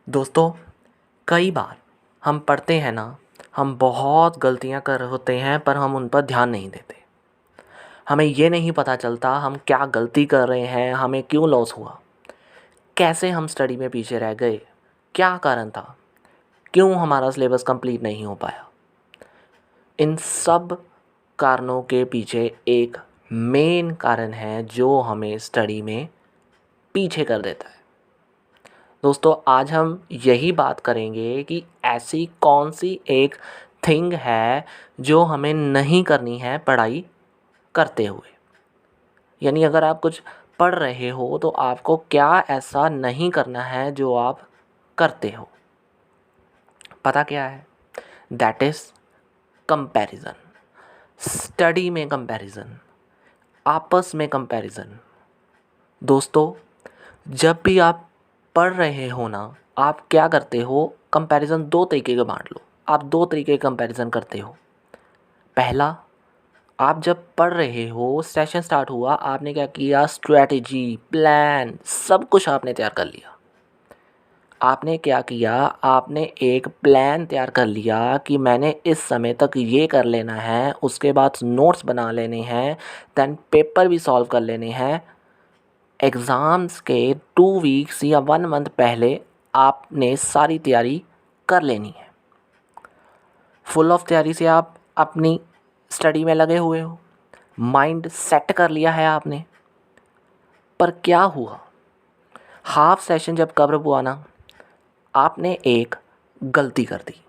दोस्तों, कई बार हम पढ़ते हैं ना, हम बहुत गलतियां कर होते हैं पर हम उन पर ध्यान नहीं देते। हमें ये नहीं पता चलता हम क्या गलती कर रहे हैं, हमें क्यों लॉस हुआ, कैसे हम स्टडी में पीछे रह गए, क्या कारण था, क्यों हमारा सिलेबस कंप्लीट नहीं हो पाया। इन सब कारणों के पीछे एक मेन कारण है जो हमें स्टडी में पीछे कर देता है। दोस्तों, आज हम यही बात करेंगे कि ऐसी कौन सी एक थिंग है जो हमें नहीं करनी है पढ़ाई करते हुए। यानी अगर आप कुछ पढ़ रहे हो तो आपको क्या ऐसा नहीं करना है जो आप करते हो। पता क्या है? That is comparison. स्टडी में कंपैरिजन, आपस में कंपैरिजन। दोस्तों, जब भी आप पढ़ रहे हो ना, आप क्या करते हो? कंपैरिजन दो तरीके के बांट लो। आप दो तरीके कंपैरिजन करते हो। पहला, आप जब पढ़ रहे हो, सेशन स्टार्ट हुआ, आपने क्या किया? स्ट्रैटेजी, प्लान, सब कुछ आपने तैयार कर लिया। आपने क्या किया? आपने एक प्लान तैयार कर लिया कि मैंने इस समय तक ये कर लेना है, उसके बाद नोट्स बना लेने हैं, दैन पेपर भी सॉल्व कर लेने हैं। एग्ज़ाम्स के 2 वीक्स या 1 मंथ पहले आपने सारी तैयारी कर लेनी है। फुल ऑफ तैयारी से आप अपनी स्टडी में लगे हुए हो, माइंड सेट कर लिया है आपने। पर क्या हुआ? हाफ सेशन जब कवर हुआ ना, आपने एक गलती कर दी।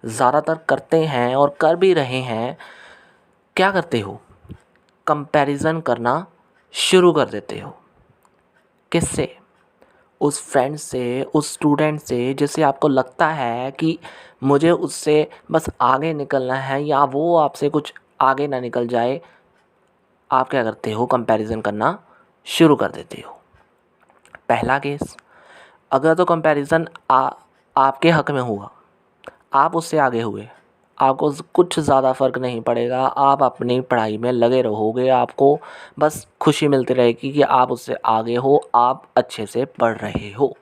ज़्यादातर करते हैं और कर भी रहे हैं। क्या करते हो? कंपैरिजन करना शुरू कर देते हो। किससे? उस फ्रेंड से, उस स्टूडेंट से जिससे आपको लगता है कि मुझे उससे बस आगे निकलना है या वो आपसे कुछ आगे ना निकल जाए। आप क्या करते हो? कंपैरिजन करना शुरू कर देते हो। पहला केस, अगर तो कंपैरिजन आपके हक में हुआ, आप उससे आगे हुए, आपको कुछ ज़्यादा फ़र्क नहीं पड़ेगा। आप अपनी पढ़ाई में लगे रहोगे, आपको बस खुशी मिलती रहेगी कि आप उससे आगे हो, आप अच्छे से पढ़ रहे हो।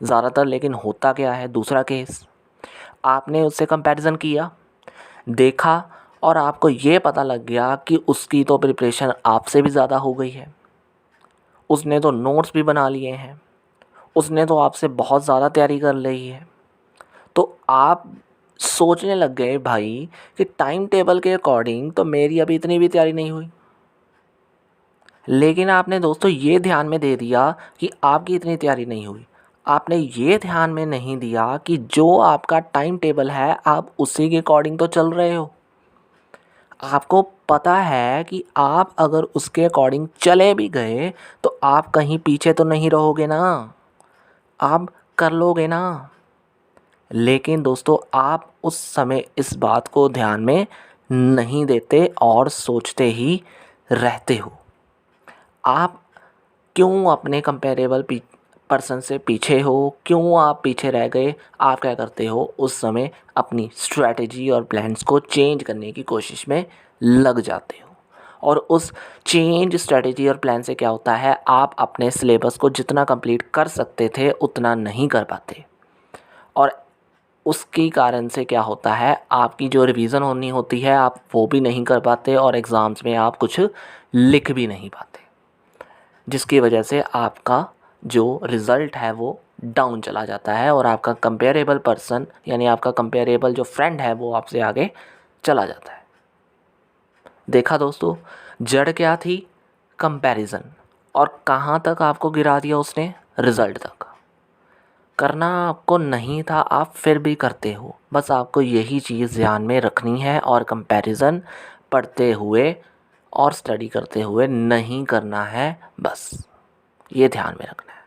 ज़्यादातर लेकिन होता क्या है? दूसरा केस, आपने उससे कंपैरिजन किया, देखा और आपको ये पता लग गया कि उसकी तो प्रिपरेशन आपसे भी ज़्यादा हो गई है। उसने तो नोट्स भी बना लिए हैं, उसने तो आपसे बहुत ज़्यादा तैयारी कर ली है। तो आप सोचने लग गए भाई कि टाइम टेबल के अकॉर्डिंग तो मेरी अभी इतनी भी तैयारी नहीं हुई। लेकिन आपने दोस्तों ये ध्यान में दे दिया कि आपकी इतनी तैयारी नहीं हुई। आपने ये ध्यान में नहीं दिया कि जो आपका टाइम टेबल है आप उसी के अकॉर्डिंग तो चल रहे हो। आपको पता है कि आप अगर उसके अकॉर्डिंग चले भी गए तो आप कहीं पीछे तो नहीं रहोगे ना, आप कर लोगे ना। लेकिन दोस्तों, आप उस समय इस बात को ध्यान में नहीं देते और सोचते ही रहते हो। आप क्यों अपने कंपेरेबल पर्सन से पीछे हो? क्यों आप पीछे रह गए? आप क्या करते हो? उस समय अपनी स्ट्रैटेजी और प्लान्स को चेंज करने की कोशिश में लग जाते हो। और उस चेंज स्ट्रैटेजी और प्लान से क्या होता है? आप अपने सिलेबस को जितना कंप्लीट कर सकते थे उतना नहीं कर पाते। और उसके कारण से क्या होता है? आपकी जो रिवीजन होनी होती है आप वो भी नहीं कर पाते और एग्ज़ाम्स में आप कुछ लिख भी नहीं पाते, जिसकी वजह से आपका जो रिज़ल्ट है वो डाउन चला जाता है और आपका कंपेरेबल पर्सन यानी आपका कंपेरेबल जो फ्रेंड है वो आपसे आगे चला जाता है। देखा दोस्तों, जड़ क्या थी? कंपैरिजन। और कहाँ तक आपको गिरा दिया उसने? रिज़ल्ट तक। करना आपको नहीं था, आप फिर भी करते हो। बस आपको यही चीज़ ध्यान में रखनी है और कंपैरिजन पढ़ते हुए और स्टडी करते हुए नहीं करना है, बस ये ध्यान में रखना है।